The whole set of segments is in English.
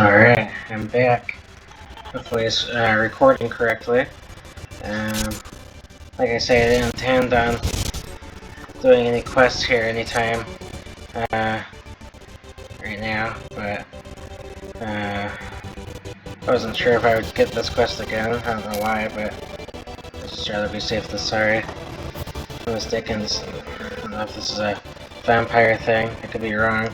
Alright, I'm back. Hopefully it's recording correctly. Like I say, I didn't intend on doing any quests here anytime right now, but I wasn't sure if I would get this quest again. I don't know why, but I'd just rather be safe than sorry. If I'm mistaken, I don't know if this is a vampire thing. I could be wrong.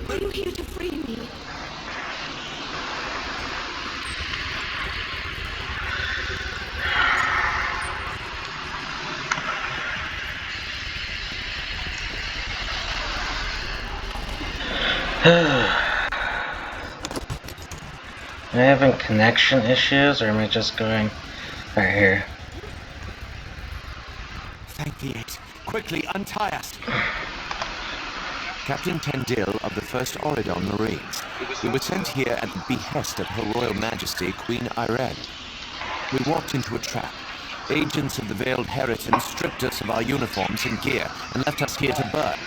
Are you here to free me? Am I having connection issues, or am I just going right here? Thank the eight. Quickly, untie us. Captain Tendil of the 1st Auridon Marines. We were sent here at the behest of Her Royal Majesty, Queen Irene. We walked into a trap. Agents of the Veiled Heritons stripped us of our uniforms and gear and left us here to burn.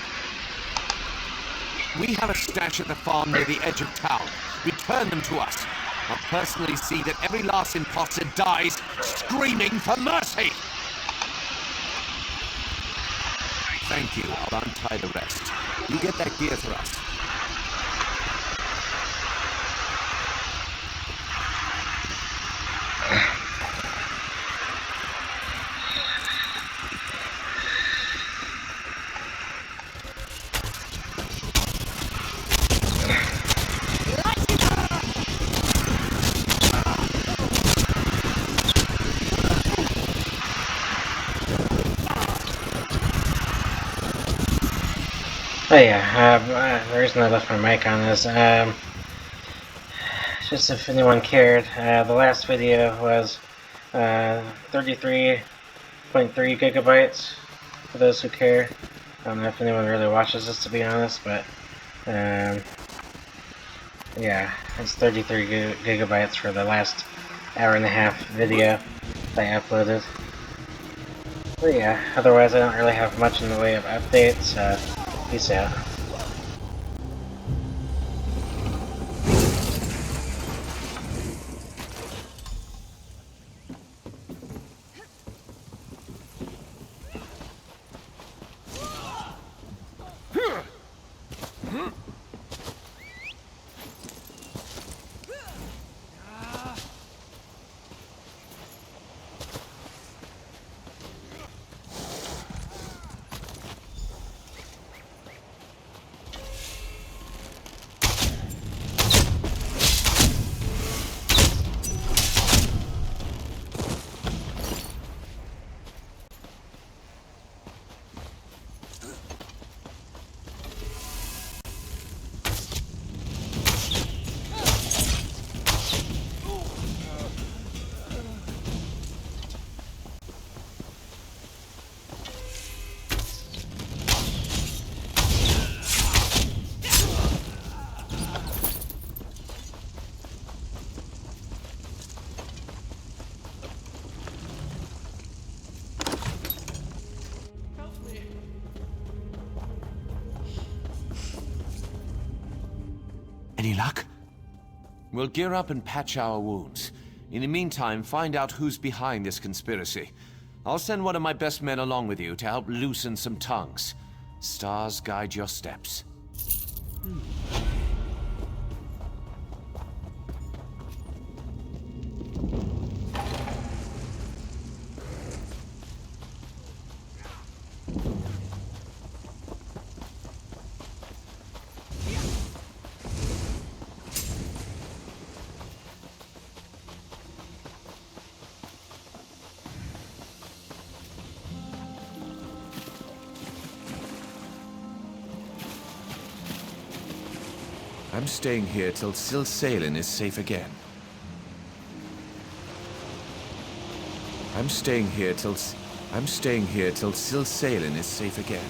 We have a stash at the farm near the edge of town. Return them to us. I'll personally see that every last imposter dies screaming for mercy! Thank you. I'll untie the rest. You get that gear for us. Oh yeah, the reason I left my mic on is, just if anyone cared, the last video was 33.3 gigabytes, for those who care. I don't know if anyone really watches this, to be honest, but yeah, it's 33 gigabytes for the last hour and a half video I uploaded. But yeah, otherwise I don't really have much in the way of updates. Peace out. Any luck? We'll gear up and patch our wounds. In the meantime, find out who's behind this conspiracy. I'll send one of my best men along with you to help loosen some tongues. Stars guide your steps. I'm staying here till Silsalen is safe again. I'm staying here till Silsalen is safe again.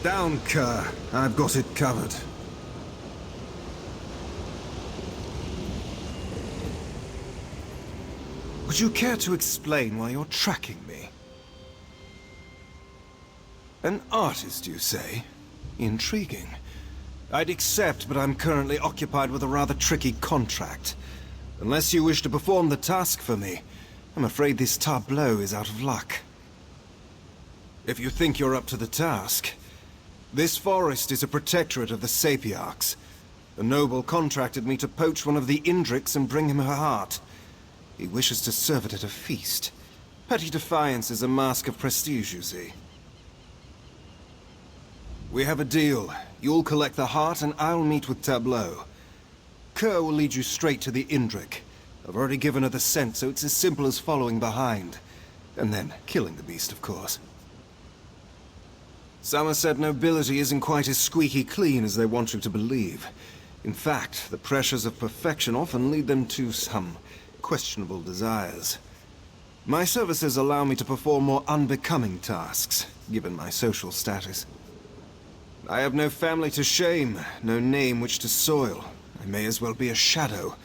Down, Kerr. I've got it covered. Would you care to explain why you're tracking me? An artist, you say? Intriguing. I'd accept, but I'm currently occupied with a rather tricky contract. Unless you wish to perform the task for me, I'm afraid this tableau is out of luck. If you think you're up to the task, this forest is a protectorate of the Sapiarchs. A noble contracted me to poach one of the Indriks and bring him her heart. He wishes to serve it at a feast. Petty defiance is a mask of prestige, you see. We have a deal. You'll collect the heart and I'll meet with Tableau. Kerr will lead you straight to the Indrik. I've already given her the scent, so it's as simple as following behind. And then killing the beast, of course. Somerset nobility isn't quite as squeaky clean as they want you to believe. In fact, the pressures of perfection often lead them to some questionable desires. My services allow me to perform more unbecoming tasks, given my social status. I have no family to shame, no name which to soil. I may as well be a shadow,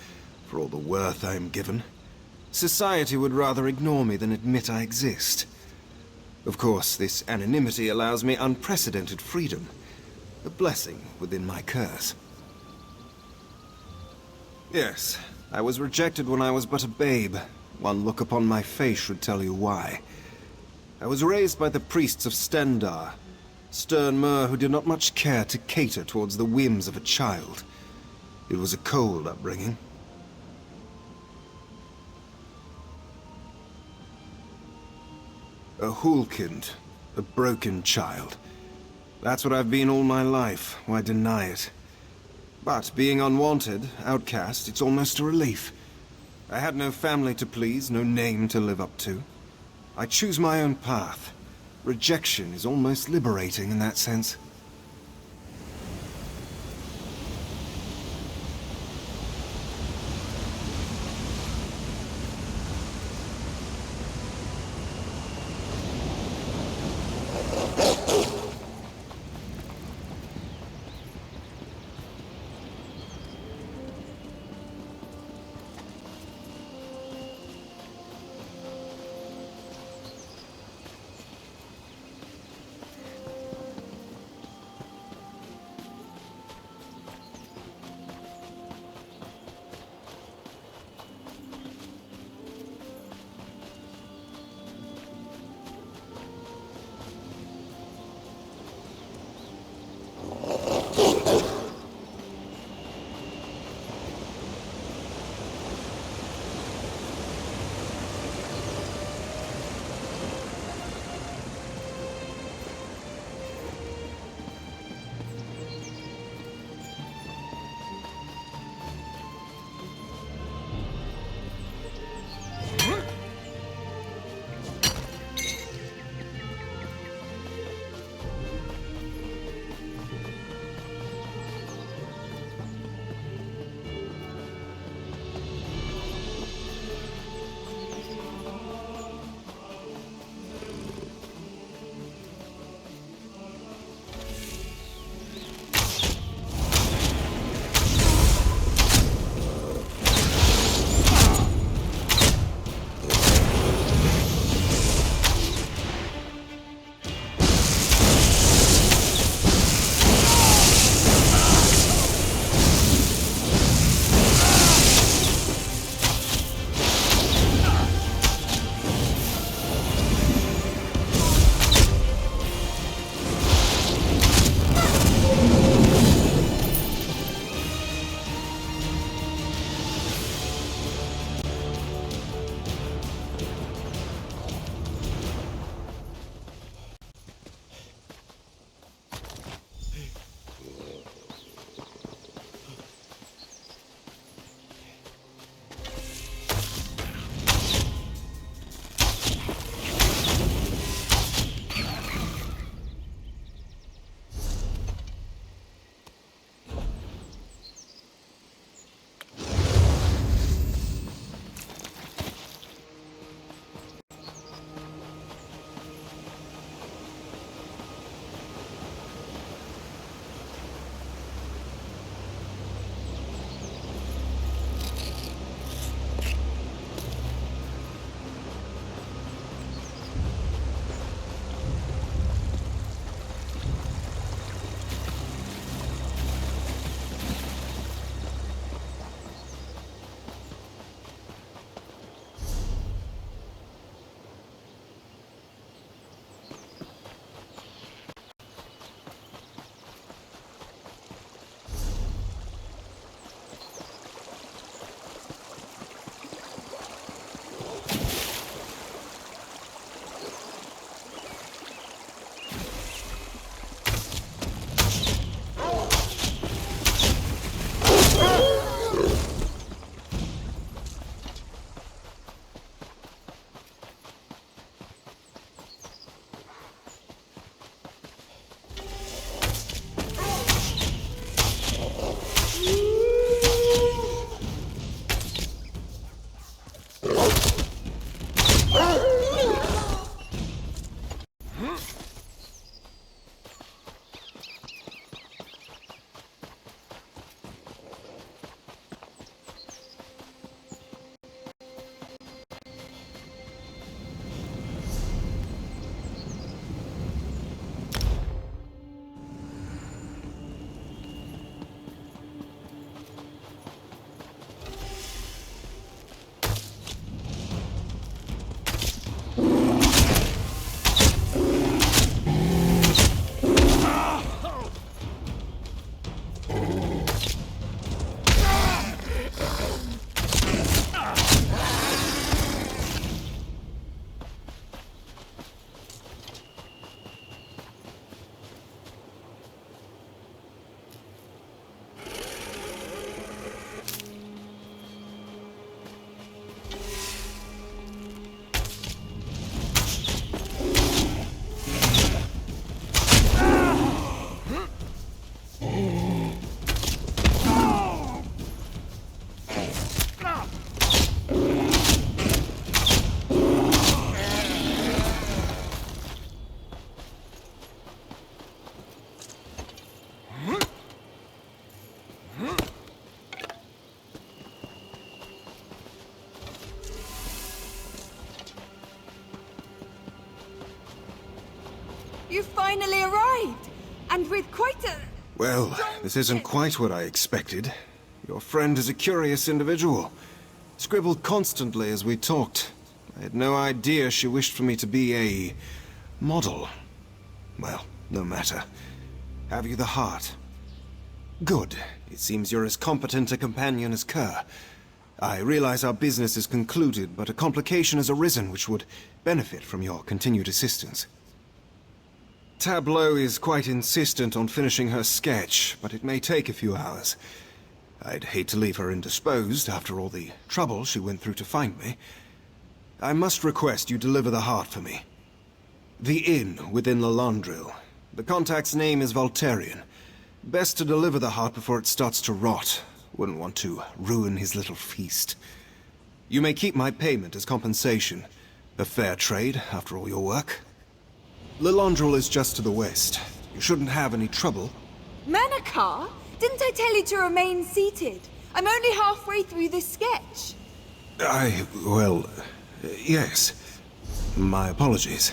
for all the worth I am given. Society would rather ignore me than admit I exist. Of course, this anonymity allows me unprecedented freedom. A blessing within my curse. Yes, I was rejected when I was but a babe. One look upon my face should tell you why. I was raised by the priests of Stendarr, stern mer who did not much care to cater towards the whims of a child. It was a cold upbringing. A Hulkind, a broken child. That's what I've been all my life, why deny it? But being unwanted, outcast, it's almost a relief. I had no family to please, no name to live up to. I choose my own path. Rejection is almost liberating in that sense. and with quite a... Well, this isn't quite what I expected. Your friend is a curious individual. Scribbled constantly as we talked. I had no idea she wished for me to be a... model. Well, no matter. Have you the heart? Good. It seems you're as competent a companion as Kerr. I realize our business is concluded, but a complication has arisen which would benefit from your continued assistance. Tableau is quite insistent on finishing her sketch, but it may take a few hours. I'd hate to leave her indisposed after all the trouble she went through to find me. I must request you deliver the heart for me. The inn within Lalandril. The contact's name is Voltarian. Best to deliver the heart before it starts to rot. Wouldn't want to ruin his little feast. You may keep my payment as compensation. A fair trade, after all your work. Lalandril is just to the west. You shouldn't have any trouble. Manakar? Didn't I tell you to remain seated? I'm only halfway through this sketch. Well, yes. My apologies.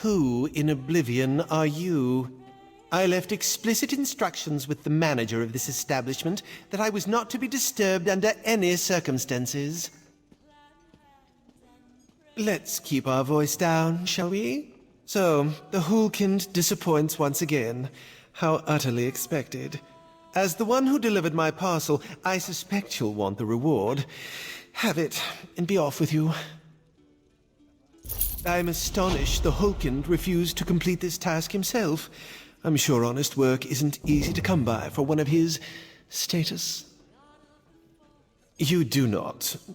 Who in oblivion are you? I left explicit instructions with the manager of this establishment that I was not to be disturbed under any circumstances. Let's keep our voice down, shall we? So, the Hulkind disappoints once again. How utterly expected. As the one who delivered my parcel, I suspect you'll want the reward. Have it, and be off with you. I'm astonished the Hulkind refused to complete this task himself. I'm sure honest work isn't easy to come by for one of his status. You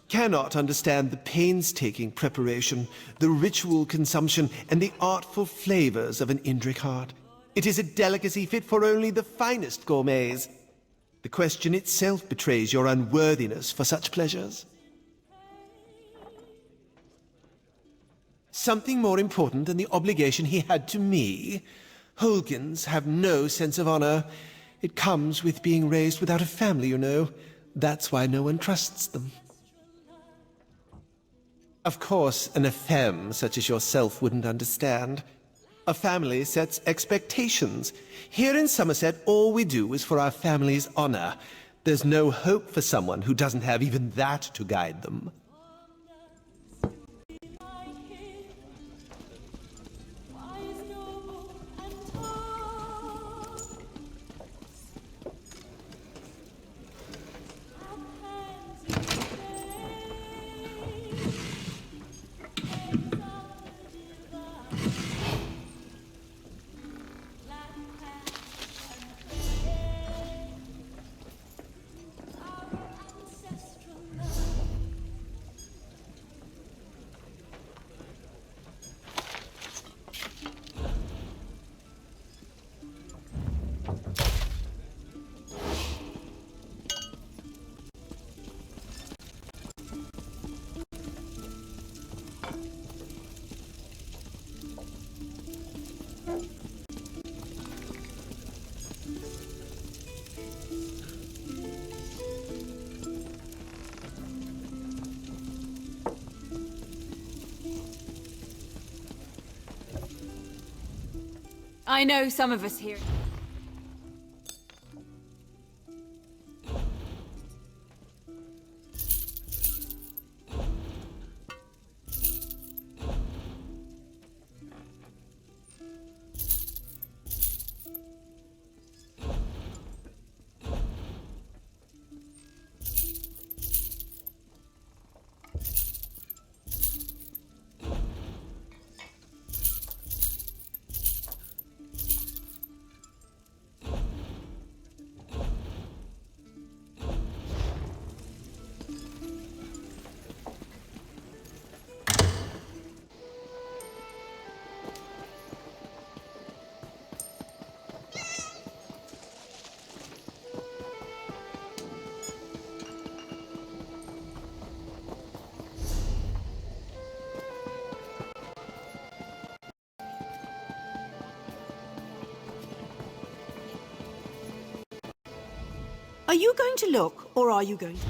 cannot understand the painstaking preparation, the ritual consumption, and the artful flavors of an Indrik heart. It is a delicacy fit for only the finest gourmets. The question itself betrays your unworthiness for such pleasures. Something more important than the obligation he had to me? Hulkins have no sense of honor. It comes with being raised without a family, you know. That's why no one trusts them. Of course, an femme such as yourself wouldn't understand. A family sets expectations. Here in Somerset, all we do is for our family's honor. There's no hope for someone who doesn't have even that to guide them. I know some of us here. Are you going to look, or are you going to...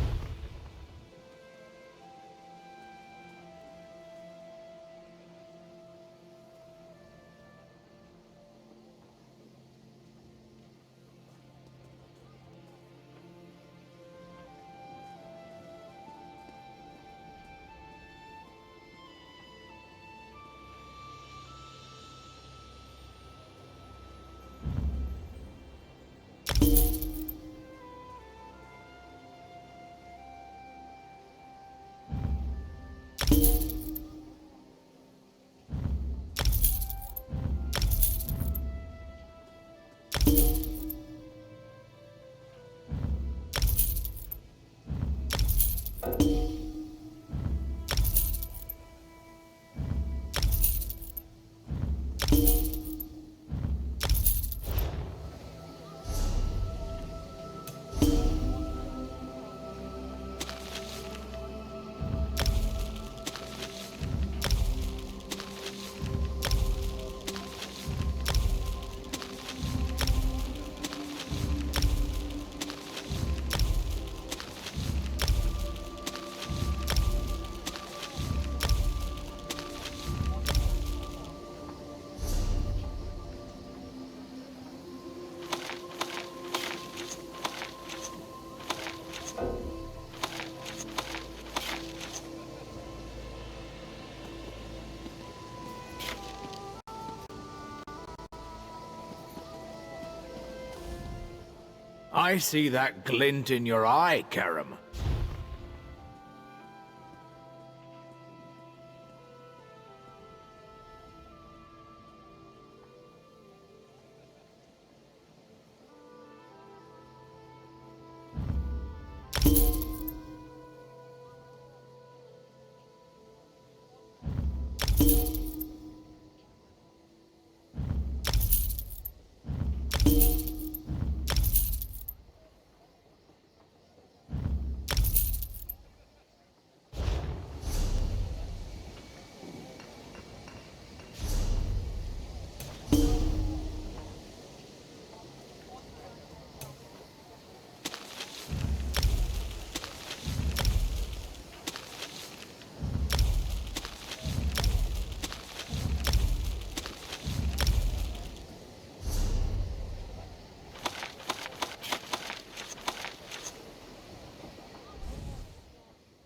I see that glint in your eye, Karam.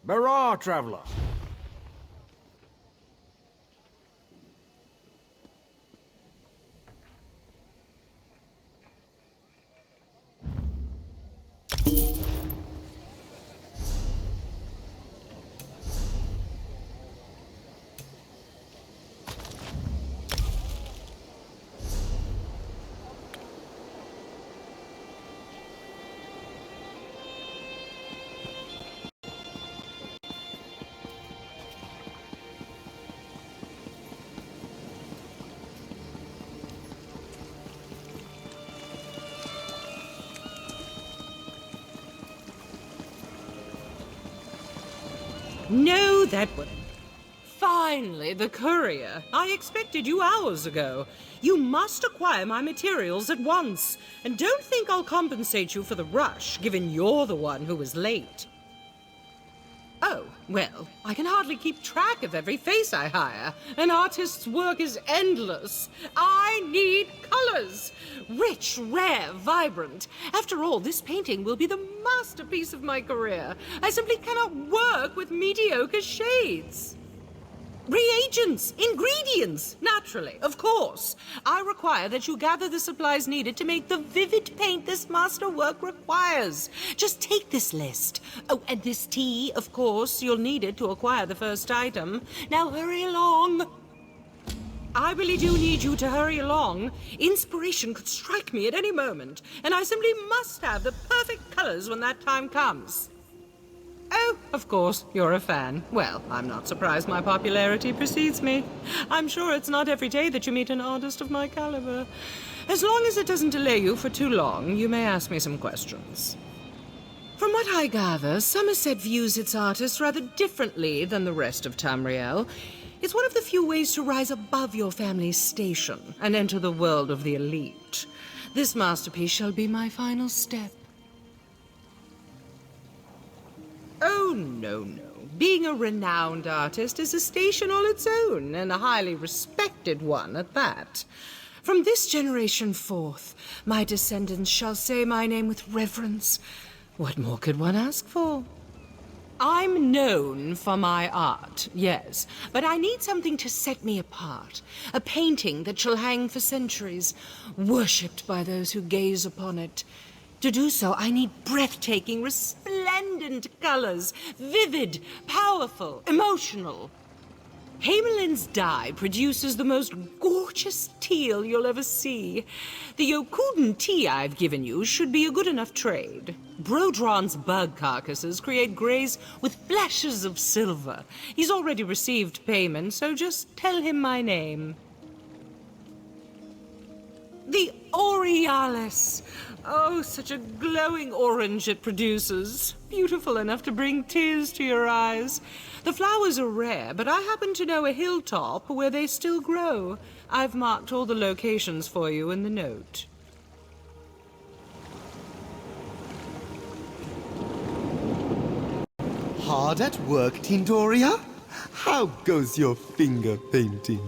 Barra, traveler. No, that would... Finally, the courier. I expected you hours ago. You must acquire my materials at once. And don't think I'll compensate you for the rush, given you're the one who was late. Oh, well, I can hardly keep track of every face I hire. An artist's work is endless. I need colors. Rich, rare, vibrant. After all, this painting will be the masterpiece of my career. I simply cannot work with mediocre shades. Reagents, ingredients, naturally, of course. I require that you gather the supplies needed to make the vivid paint this masterwork requires. Just take this list. Oh, and this tea, of course. You'll need it to acquire the first item. Now hurry along. I really do need you to hurry along. Inspiration could strike me at any moment, and I simply must have the perfect colors when that time comes. Oh, of course, you're a fan. Well, I'm not surprised my popularity precedes me. I'm sure it's not every day that you meet an artist of my caliber. As long as it doesn't delay you for too long, you may ask me some questions. From what I gather, Somerset views its artists rather differently than the rest of Tamriel. It's one of the few ways to rise above your family's station and enter the world of the elite. This masterpiece shall be my final step. Oh, no. Being a renowned artist is a station all its own, and a highly respected one at that. From this generation forth, my descendants shall say my name with reverence. What more could one ask for? I'm known for my art, yes, but I need something to set me apart. A painting that shall hang for centuries, worshipped by those who gaze upon it. To do so, I need breathtaking, resplendent colors, vivid, powerful, emotional. Hamelin's dye produces the most gorgeous teal you'll ever see. The Yokuden tea I've given you should be a good enough trade. Brodron's bug carcasses create grays with flashes of silver. He's already received payment, so just tell him my name. The Aurealis. Oh, such a glowing orange it produces. Beautiful enough to bring tears to your eyes. The flowers are rare, but I happen to know a hilltop where they still grow. I've marked all the locations for you in the note. Hard at work, Tindoria? How goes your finger painting?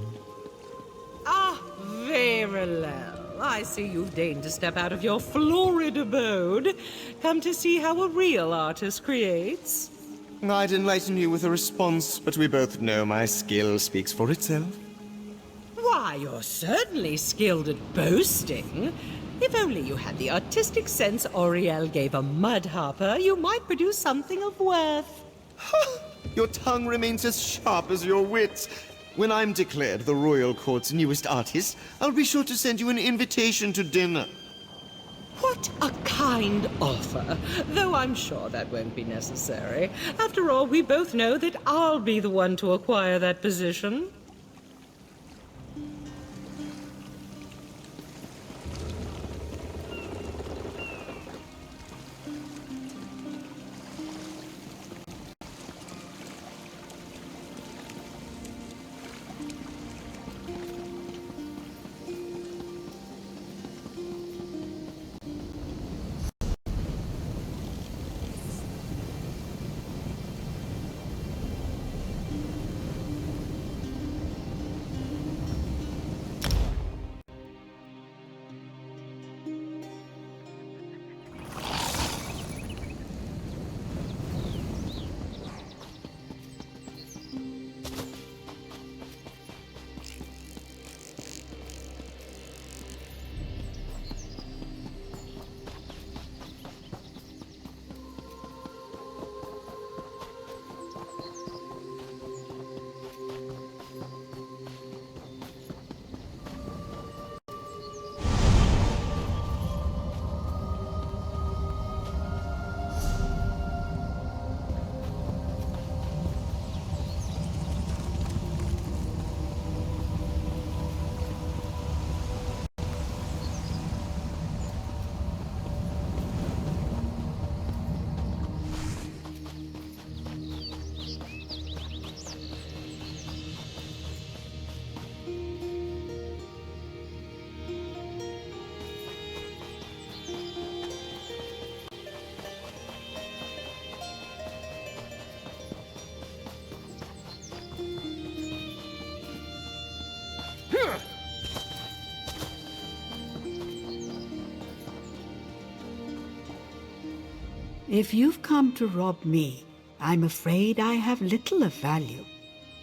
Ah, very well. I see you've deigned to step out of your florid abode. Come to see how a real artist creates. I'd enlighten you with a response, but we both know my skill speaks for itself. Why, you're certainly skilled at boasting. If only you had the artistic sense Auriel gave a mudharper, you might produce something of worth. Your tongue remains as sharp as your wits. When I'm declared the royal court's newest artist, I'll be sure to send you an invitation to dinner. What a kind offer, though I'm sure that won't be necessary. After all, we both know that I'll be the one to acquire that position. If you've come to rob me, I'm afraid I have little of value.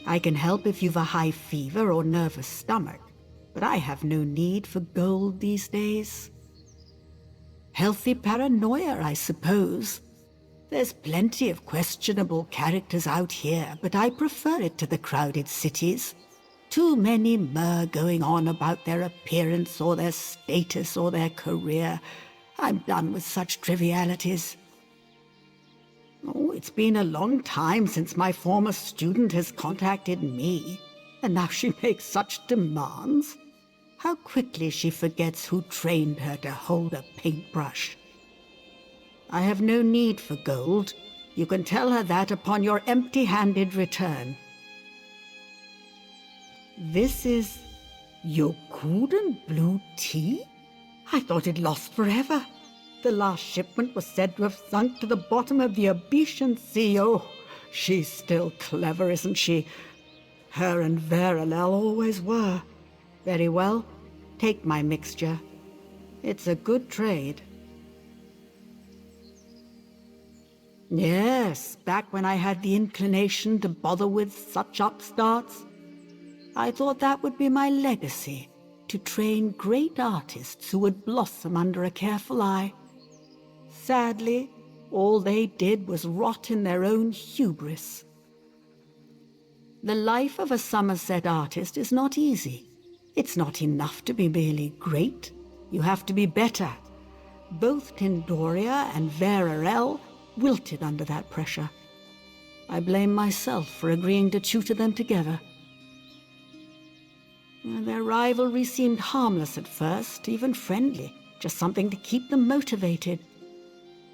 I can help if you've a high fever or nervous stomach, but I have no need for gold these days. Healthy paranoia, I suppose. There's plenty of questionable characters out here, but I prefer it to the crowded cities. Too many myrrh going on about their appearance or their status or their career. I'm done with such trivialities. Oh, it's been a long time since my former student has contacted me, and now she makes such demands. How quickly she forgets who trained her to hold a paintbrush. I have no need for gold. You can tell her that upon your empty-handed return. This is Yokudan blue tea? I thought it lost forever. The last shipment was said to have sunk to the bottom of the Abyssan Sea. Oh, she's still clever, isn't she? Her and Veralel always were. Very well, take my mixture. It's a good trade. Yes, back when I had the inclination to bother with such upstarts, I thought that would be my legacy, to train great artists who would blossom under a careful eye. Sadly, all they did was rot in their own hubris. The life of a Somerset artist is not easy. It's not enough to be merely great. You have to be better. Both Tindoria and Verarel wilted under that pressure. I blame myself for agreeing to tutor them together. Their rivalry seemed harmless at first, even friendly, just something to keep them motivated.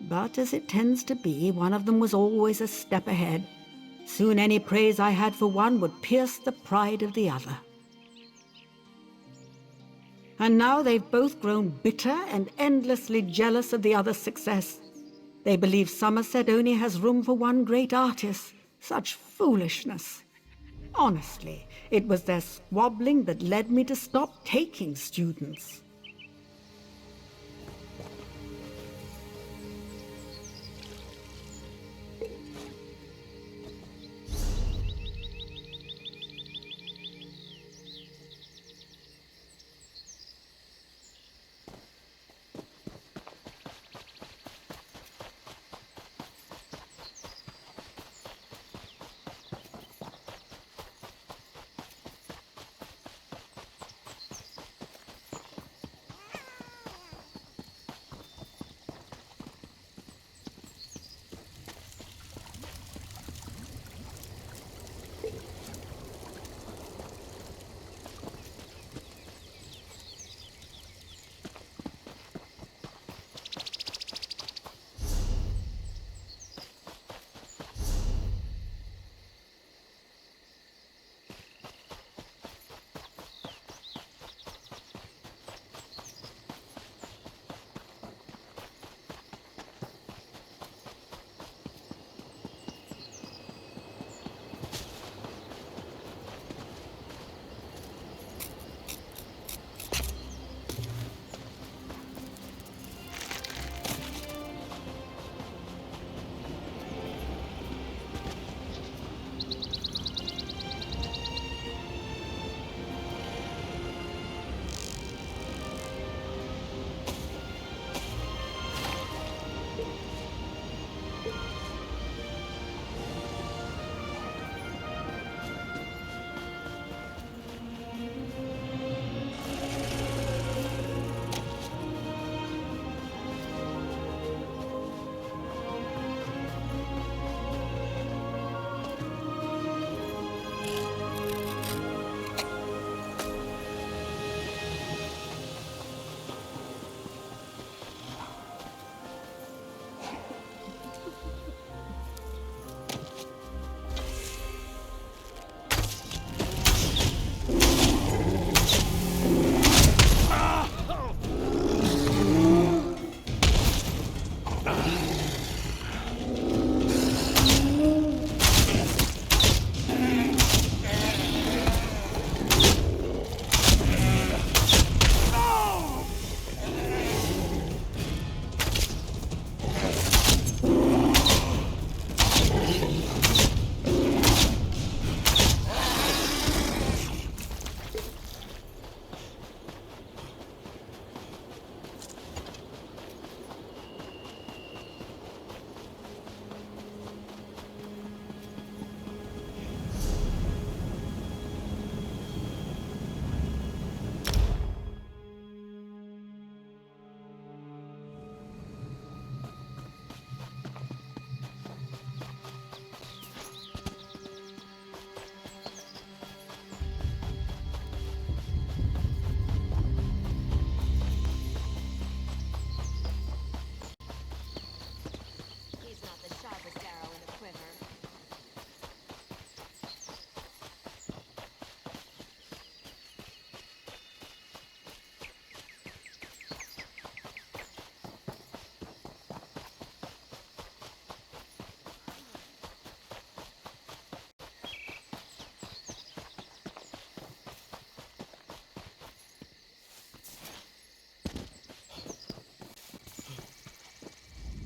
But as it tends to be, one of them was always a step ahead. Soon any praise I had for one would pierce the pride of the other. And now they've both grown bitter and endlessly jealous of the other's success. They believe Somerset only has room for one great artist. Such foolishness. Honestly, it was their squabbling that led me to stop taking students.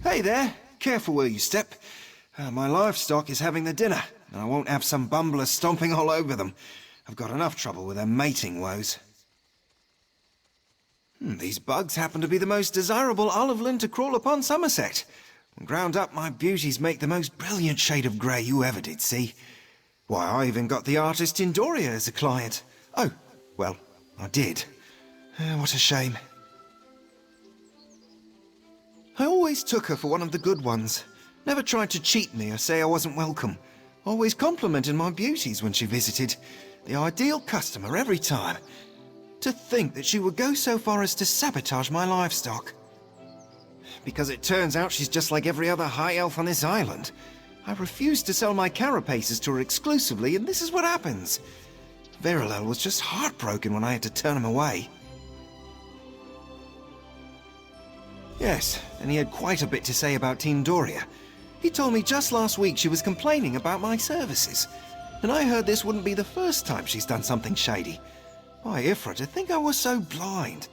Hey there, careful where you step. My livestock is having their dinner, and I won't have some bumbler stomping all over them. I've got enough trouble with their mating woes. These bugs happen to be the most desirable olive lint to crawl upon Somerset. When ground up, my beauties make the most brilliant shade of grey you ever did see. Why, I even got the artist Tindoria as a client. Oh, well, I did. What a shame. I always took her for one of the good ones. Never tried to cheat me or say I wasn't welcome. Always complimented my beauties when she visited. The ideal customer every time. To think that she would go so far as to sabotage my livestock. Because it turns out she's just like every other high elf on this island. I refused to sell my carapaces to her exclusively, and this is what happens. Verilel was just heartbroken when I had to turn him away. Yes, and he had quite a bit to say about Tindoria. He told me just last week she was complaining about my services. And I heard this wouldn't be the first time she's done something shady. Why, Ifra, to think I was so blind.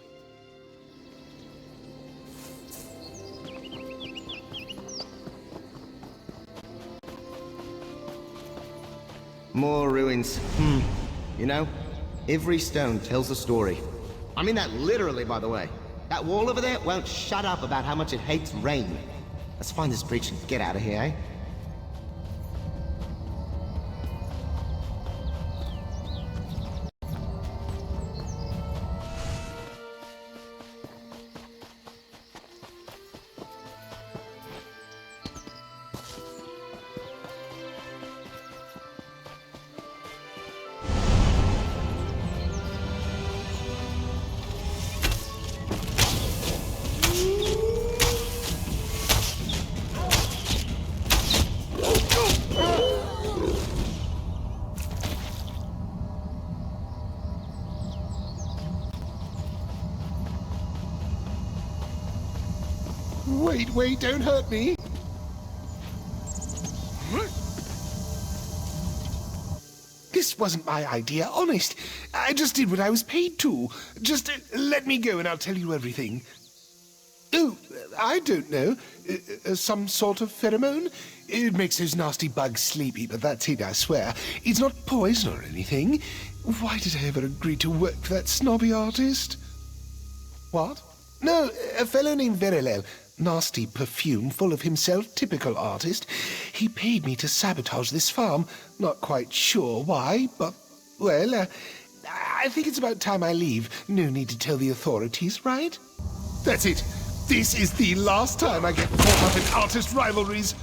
More ruins. You know, every stone tells a story. I mean that literally, by the way. That wall over there won't shut up about how much it hates rain. Let's find this breach and get out of here, eh? Wait, don't hurt me. This wasn't my idea, honest. I just did what I was paid to. Just let me go and I'll tell you everything. Oh, I don't know. Some sort of pheromone? It makes those nasty bugs sleepy, but that's it, I swear. It's not poison or anything. Why did I ever agree to work for that snobby artist? What? No, a fellow named Verilel. Nasty perfume, full of himself, typical artist. He paid me to sabotage this farm. Not quite sure why, but, well, I think it's about time I leave. No need to tell the authorities, right? That's it. This is the last time I get caught up in artist rivalries.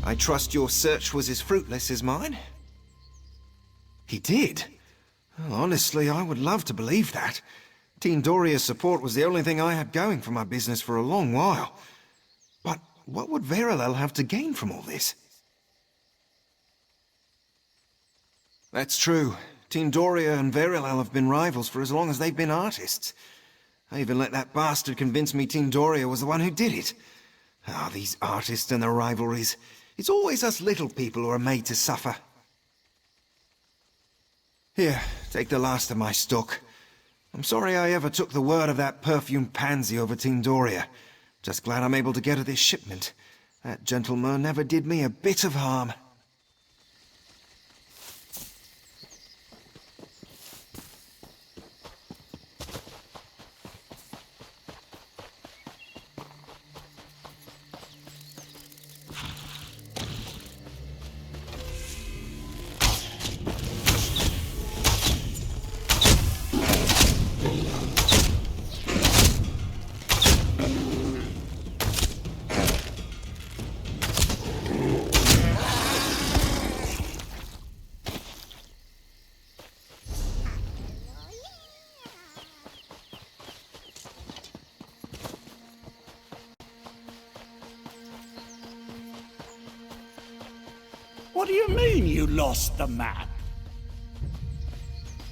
I trust your search was as fruitless as mine? He did? Well, honestly, I would love to believe that. Tindoria's support was the only thing I had going for my business for a long while. But what would Verilel have to gain from all this? That's true. Tindoria and Verilel have been rivals for as long as they've been artists. I even let that bastard convince me Tindoria was the one who did it. Ah, these artists and their rivalries. It's always us little people who are made to suffer. Here, take the last of my stock. I'm sorry I ever took the word of that perfumed pansy over Tindoria. Just glad I'm able to get her this shipment. That gentleman never did me a bit of harm. What do you mean you lost the map?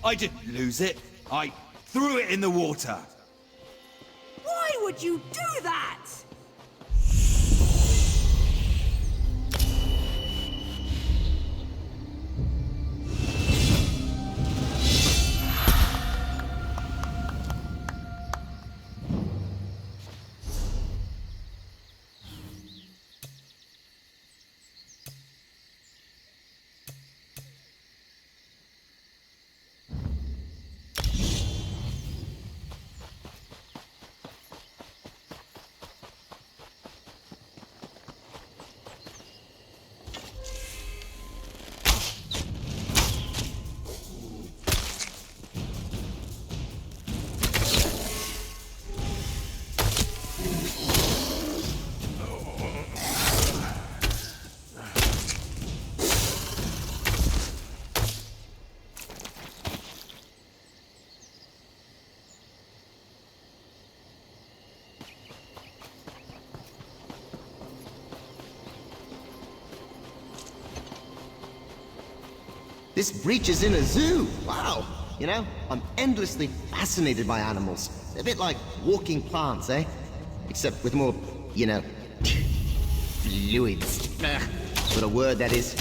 I didn't lose it. I threw it in the water. Why would you do that? This breach is in a zoo. Wow. You know, I'm endlessly fascinated by animals. A bit like walking plants, eh? Except with more, you know, fluids. Ugh. What a word that is.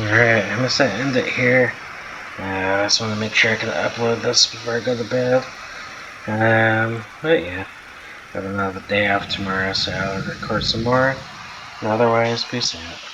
Alright, I'm gonna end it here. I just want to make sure I can upload this before I go to bed. But yeah, I have another day off tomorrow, so I'll record some more. And otherwise, peace out.